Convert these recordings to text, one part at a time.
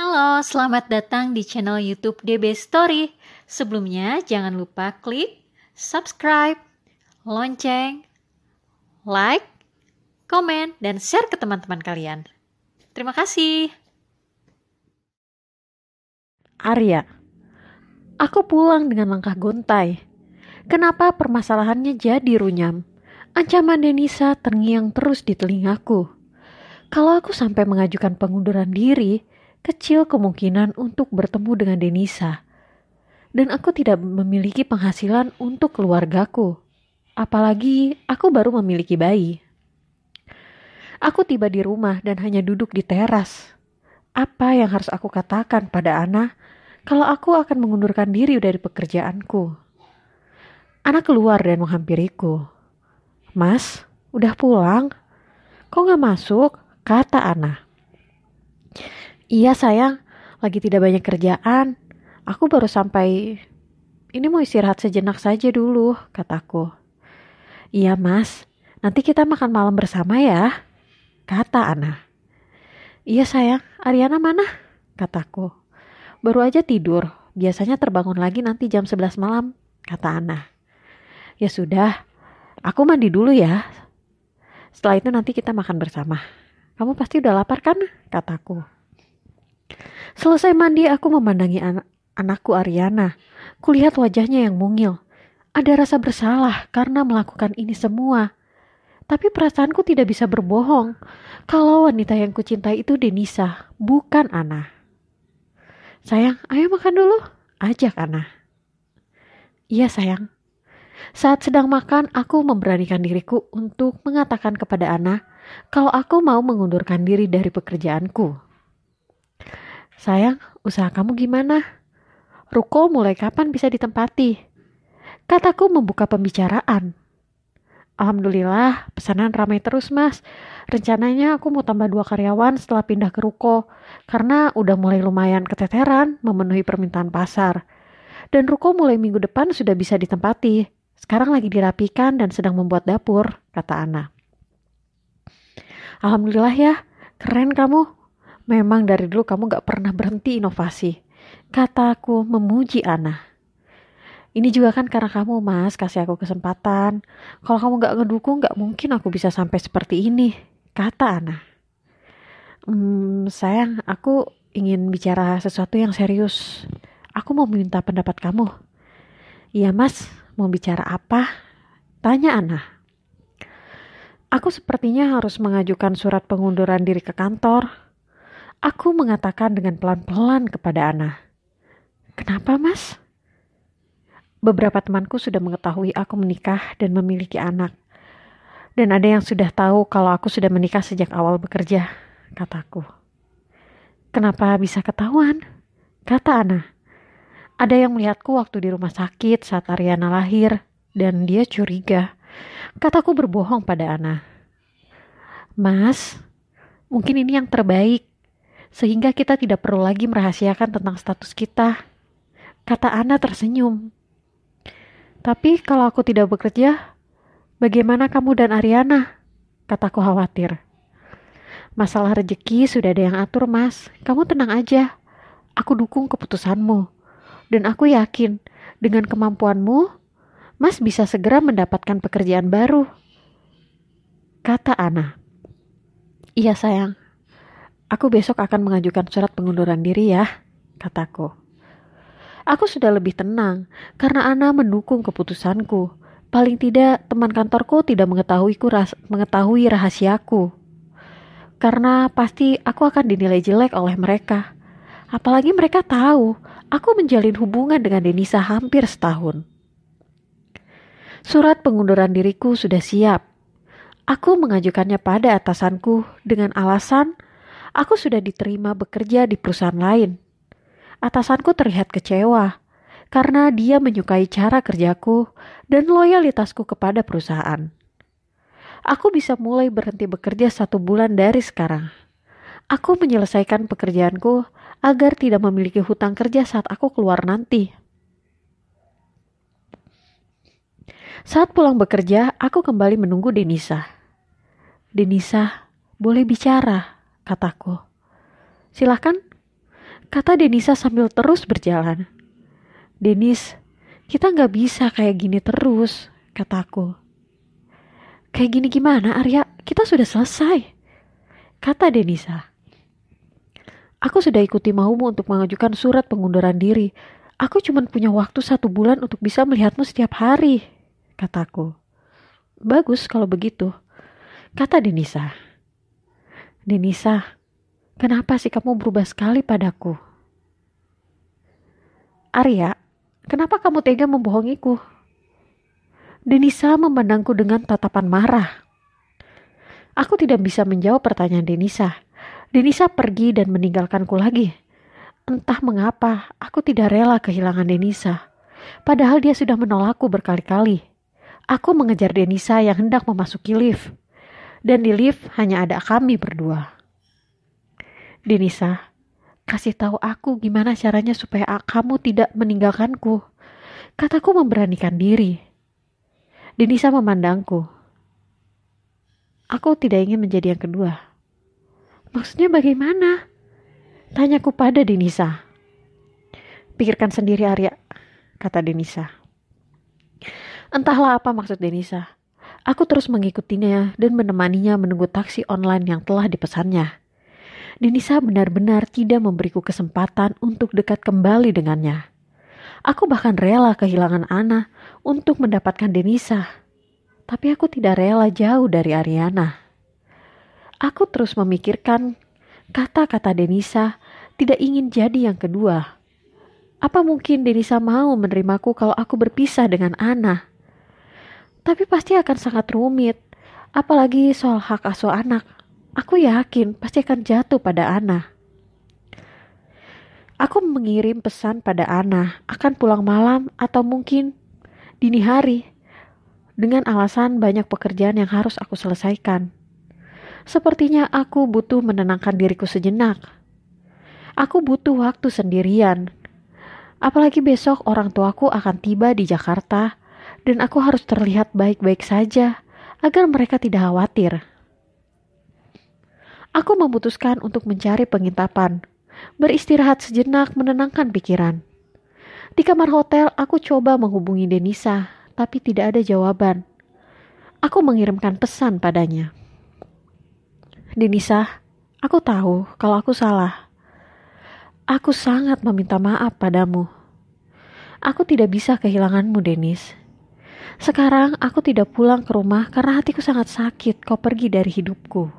Halo, selamat datang di channel YouTube DB Story. Sebelumnya, jangan lupa klik subscribe, lonceng, like, komen, dan share ke teman-teman kalian. Terima kasih. Arya, aku pulang dengan langkah gontai. Kenapa permasalahannya jadi runyam? Ancaman Denisa terngiang terus di telingaku. Kalau aku sampai mengajukan pengunduran diri, kecil kemungkinan untuk bertemu dengan Denisa. Dan aku tidak memiliki penghasilan untuk keluargaku. Apalagi aku baru memiliki bayi. Aku tiba di rumah dan hanya duduk di teras. Apa yang harus aku katakan pada Ana kalau aku akan mengundurkan diri dari pekerjaanku? Ana keluar dan menghampiriku. "Mas, udah pulang? Kok gak masuk?" kata Ana. "Iya sayang, lagi tidak banyak kerjaan. Aku baru sampai. Ini mau istirahat sejenak saja dulu," kataku. "Iya mas, nanti kita makan malam bersama ya," kata Ana. "Iya sayang, Ariana mana?" kataku. "Baru aja tidur, biasanya terbangun lagi nanti jam 11 malam," kata Ana. "Ya sudah, aku mandi dulu ya. Setelah itu nanti kita makan bersama. Kamu pasti udah lapar kan?" kataku. Selesai mandi, aku memandangi anakku Ariana. Kulihat wajahnya yang mungil. Ada rasa bersalah karena melakukan ini semua. Tapi perasaanku tidak bisa berbohong. Kalau wanita yang kucintai itu Denisa, bukan Ana. "Sayang, ayo makan dulu," ajak Ana. "Iya sayang." Saat sedang makan, aku memberanikan diriku untuk mengatakan kepada Ana kalau aku mau mengundurkan diri dari pekerjaanku. "Sayang, usaha kamu gimana? Ruko mulai kapan bisa ditempati?" kataku membuka pembicaraan. "Alhamdulillah, pesanan ramai terus mas. Rencananya aku mau tambah 2 karyawan setelah pindah ke ruko, karena udah mulai lumayan keteteran memenuhi permintaan pasar. Dan ruko mulai minggu depan sudah bisa ditempati. Sekarang lagi dirapikan dan sedang membuat dapur," kata Ana. "Alhamdulillah ya, keren kamu. Memang dari dulu kamu gak pernah berhenti inovasi," kataku memuji Ana. "Ini juga kan karena kamu mas, kasih aku kesempatan. Kalau kamu gak ngedukung, gak mungkin aku bisa sampai seperti ini," kata Ana. Sayang, aku ingin bicara sesuatu yang serius. Aku mau minta pendapat kamu." "Iya mas, mau bicara apa?" tanya Ana. "Aku sepertinya harus mengajukan surat pengunduran diri ke kantor," aku mengatakan dengan pelan-pelan kepada Ana. "Kenapa mas?" "Beberapa temanku sudah mengetahui aku menikah dan memiliki anak. Dan ada yang sudah tahu kalau aku sudah menikah sejak awal bekerja," kataku. "Kenapa bisa ketahuan?" kata Ana. "Ada yang melihatku waktu di rumah sakit saat Ariana lahir, dan dia curiga," kataku berbohong pada Ana. "Mas, mungkin ini yang terbaik, sehingga kita tidak perlu lagi merahasiakan tentang status kita," kata Ana tersenyum. "Tapi kalau aku tidak bekerja, bagaimana kamu dan Ariana?" kataku khawatir. "Masalah rezeki sudah ada yang atur mas, kamu tenang aja. Aku dukung keputusanmu. Dan aku yakin dengan kemampuanmu, mas bisa segera mendapatkan pekerjaan baru," kata Ana. "Iya sayang, aku besok akan mengajukan surat pengunduran diri ya," kataku. Aku sudah lebih tenang karena Ana mendukung keputusanku. Paling tidak teman kantorku tidak mengetahui rahasiaku. Karena pasti aku akan dinilai jelek oleh mereka. Apalagi mereka tahu aku menjalin hubungan dengan Denisa hampir setahun. Surat pengunduran diriku sudah siap. Aku mengajukannya pada atasanku dengan alasan aku sudah diterima bekerja di perusahaan lain. Atasanku terlihat kecewa karena dia menyukai cara kerjaku dan loyalitasku kepada perusahaan. Aku bisa mulai berhenti bekerja 1 bulan dari sekarang. Aku menyelesaikan pekerjaanku agar tidak memiliki hutang kerja saat aku keluar nanti. Saat pulang bekerja, aku kembali menunggu Denisa. "Denisa, boleh bicara," kataku. "Silakan," kata Denisa sambil terus berjalan. Denis, kita gak bisa kayak gini terus, kataku. Kayak gini gimana Arya? Kita sudah selesai, kata Denisa. Aku sudah ikuti maumu untuk mengajukan surat pengunduran diri. Aku cuma punya waktu 1 bulan untuk bisa melihatmu setiap hari, kataku. Bagus kalau begitu, kata Denisa. Denisa, kenapa sih kamu berubah sekali padaku? Arya, kenapa kamu tega membohongiku? Denisa memandangku dengan tatapan marah. Aku tidak bisa menjawab pertanyaan Denisa. Denisa pergi dan meninggalkanku lagi. Entah mengapa, aku tidak rela kehilangan Denisa. Padahal dia sudah menolakku berkali-kali. Aku mengejar Denisa yang hendak memasuki lift. Dan di lift hanya ada kami berdua. Denisa, kasih tahu aku gimana caranya supaya kamu tidak meninggalkanku. Kataku memberanikan diri. Denisa memandangku. Aku tidak ingin menjadi yang kedua. Maksudnya bagaimana? Tanyaku pada Denisa. Pikirkan sendiri Arya, kata Denisa. Entahlah apa maksud Denisa. Aku terus mengikutinya dan menemaninya menunggu taksi online yang telah dipesannya. Denisa benar-benar tidak memberiku kesempatan untuk dekat kembali dengannya. Aku bahkan rela kehilangan Ana untuk mendapatkan Denisa. Tapi aku tidak rela jauh dari Ariana. Aku terus memikirkan kata-kata Denisa tidak ingin jadi yang kedua. Apa mungkin Denisa mau menerimaku kalau aku berpisah dengan Ana? Tapi pasti akan sangat rumit, apalagi soal hak asuh anak. Aku yakin pasti akan jatuh pada Ana. Aku mengirim pesan pada Ana akan pulang malam atau mungkin dini hari dengan alasan banyak pekerjaan yang harus aku selesaikan. Sepertinya aku butuh menenangkan diriku sejenak. Aku butuh waktu sendirian. Apalagi besok orang tuaku akan tiba di Jakarta dan aku harus terlihat baik-baik saja agar mereka tidak khawatir. Aku memutuskan untuk mencari penginapan, beristirahat sejenak menenangkan pikiran. Di kamar hotel aku coba menghubungi Denisa, tapi tidak ada jawaban. Aku mengirimkan pesan padanya. Denisa, aku tahu kalau aku salah. Aku sangat meminta maaf padamu. Aku tidak bisa kehilanganmu, Denis. Sekarang aku tidak pulang ke rumah karena hatiku sangat sakit kau pergi dari hidupku.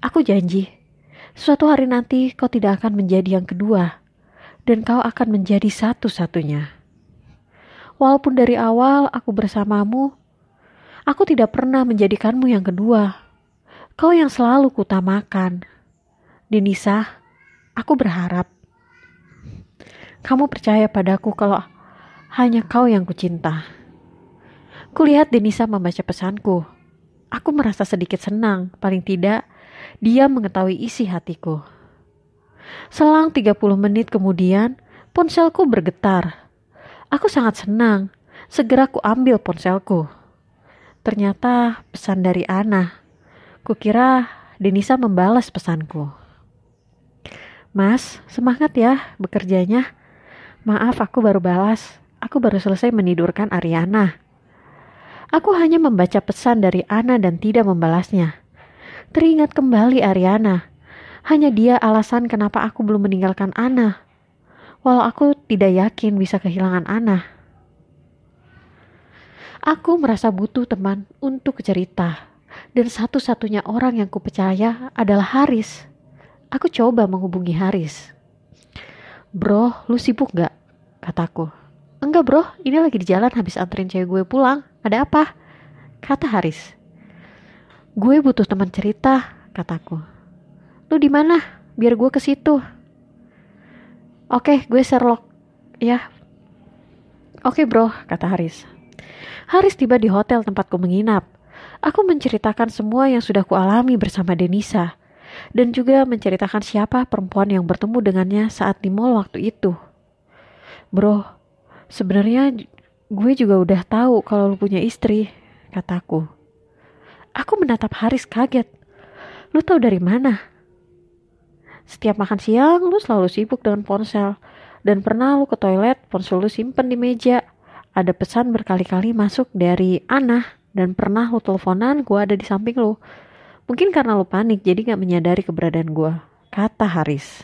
Aku janji, suatu hari nanti kau tidak akan menjadi yang kedua, dan kau akan menjadi satu-satunya. Walaupun dari awal aku bersamamu, aku tidak pernah menjadikanmu yang kedua. Kau yang selalu kutamakan. Denisa, aku berharap kamu percaya padaku kalau hanya kau yang kucinta. Kulihat Denisa membaca pesanku. Aku merasa sedikit senang, paling tidak dia mengetahui isi hatiku. Selang 30 menit kemudian, ponselku bergetar. Aku sangat senang, segera ku ambil ponselku. Ternyata pesan dari Ana. Kukira Denisa membalas pesanku. Mas, semangat ya bekerjanya. Maaf aku baru balas, aku baru selesai menidurkan Ariana. Aku hanya membaca pesan dari Ana dan tidak membalasnya. Teringat kembali Ariana. Hanya dia alasan kenapa aku belum meninggalkan Ana. Walau aku tidak yakin bisa kehilangan Ana. Aku merasa butuh teman untuk cerita. Dan satu-satunya orang yang kupercaya adalah Haris. Aku coba menghubungi Haris. Bro, lu sibuk gak? Kataku. Enggak bro, ini lagi di jalan habis anterin cewek gue pulang. Ada apa? Kata Haris. Gue butuh teman cerita, kataku. Lu di mana? Biar gue ke situ. Oke, gue Sherlock. Ya. Oke bro, kata Haris. Haris tiba di hotel tempatku menginap. Aku menceritakan semua yang sudah kualami bersama Denisa. Dan juga menceritakan siapa perempuan yang bertemu dengannya saat di mall waktu itu. Bro, sebenarnya gue juga udah tahu kalau lu punya istri, kataku. Aku menatap Haris kaget. Lu tahu dari mana? Setiap makan siang, lu selalu sibuk dengan ponsel. Dan pernah lu ke toilet, ponsel lu simpen di meja. Ada pesan berkali-kali masuk dari Ana. Dan pernah lu teleponan, gue ada di samping lu. Mungkin karena lu panik, jadi gak menyadari keberadaan gue, kata Haris.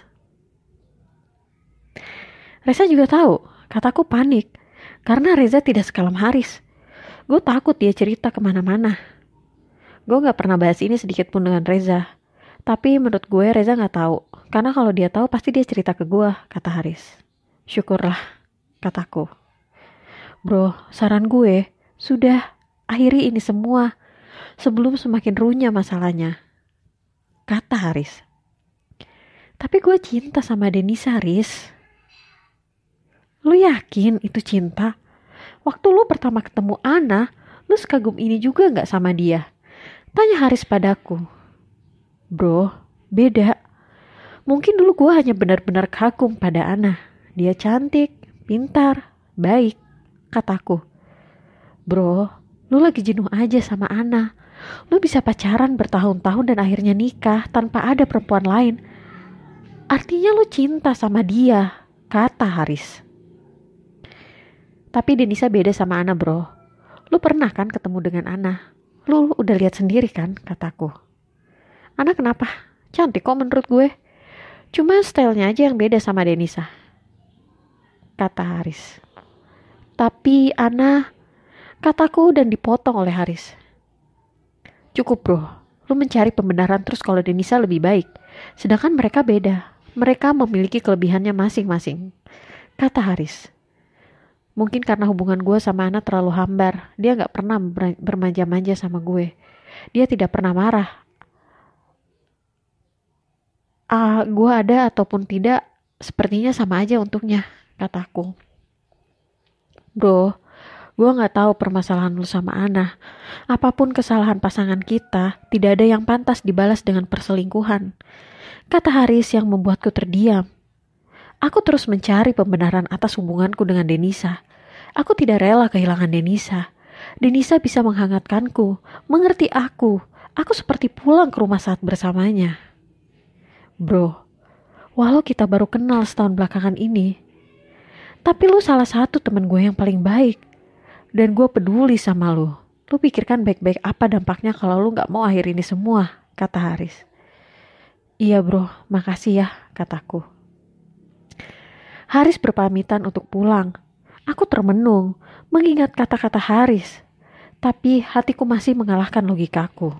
Reza juga tahu, kataku panik. Karena Reza tidak sekalam Haris. Gue takut dia cerita kemana-mana. Gue gak pernah bahas ini sedikit pun dengan Reza. Tapi menurut gue Reza gak tahu. Karena kalau dia tahu pasti dia cerita ke gue, kata Haris. Syukurlah, kataku. Bro, saran gue, sudah akhiri ini semua. Sebelum semakin runyam masalahnya, kata Haris. Tapi gue cinta sama Denisa, Haris. Lu yakin itu cinta? Waktu lu pertama ketemu Ana, lu sekagum ini juga gak sama dia? Tanya Haris padaku. Bro, beda. Mungkin dulu gue hanya benar-benar kagum pada Ana. Dia cantik, pintar, baik, kataku. Bro, lu lagi jenuh aja sama Ana. Lu bisa pacaran bertahun-tahun dan akhirnya nikah tanpa ada perempuan lain. Artinya lu cinta sama dia, kata Haris. Tapi Denisa beda sama Ana, bro. Lu pernah kan ketemu dengan Ana? Lu udah lihat sendiri kan, kataku. Ana kenapa? Cantik kok menurut gue. Cuma stylenya aja yang beda sama Denisa, kata Haris. Tapi Ana, kataku dan dipotong oleh Haris. Cukup bro, lu mencari pembenaran terus kalau Denisa lebih baik. Sedangkan mereka beda. Mereka memiliki kelebihannya masing-masing, kata Haris. Mungkin karena hubungan gue sama Ana terlalu hambar. Dia gak pernah bermanja-manja sama gue. Dia tidak pernah marah. Gue ada ataupun tidak, sepertinya sama aja untuknya, kataku. Bro, gue gak tahu permasalahan lu sama Ana. Apapun kesalahan pasangan kita, tidak ada yang pantas dibalas dengan perselingkuhan, kata Haris yang membuatku terdiam. Aku terus mencari pembenaran atas hubunganku dengan Denisa. Aku tidak rela kehilangan Denisa. Denisa bisa menghangatkanku, mengerti aku. Aku seperti pulang ke rumah saat bersamanya. Bro, walau kita baru kenal setahun belakangan ini, tapi lu salah satu teman gue yang paling baik. Dan gue peduli sama lu. Lu pikirkan baik-baik apa dampaknya kalau lu gak mau akhir ini semua, kata Haris. Iya bro, makasih ya, kataku. Haris berpamitan untuk pulang. Aku termenung, mengingat kata-kata Haris. Tapi hatiku masih mengalahkan logikaku.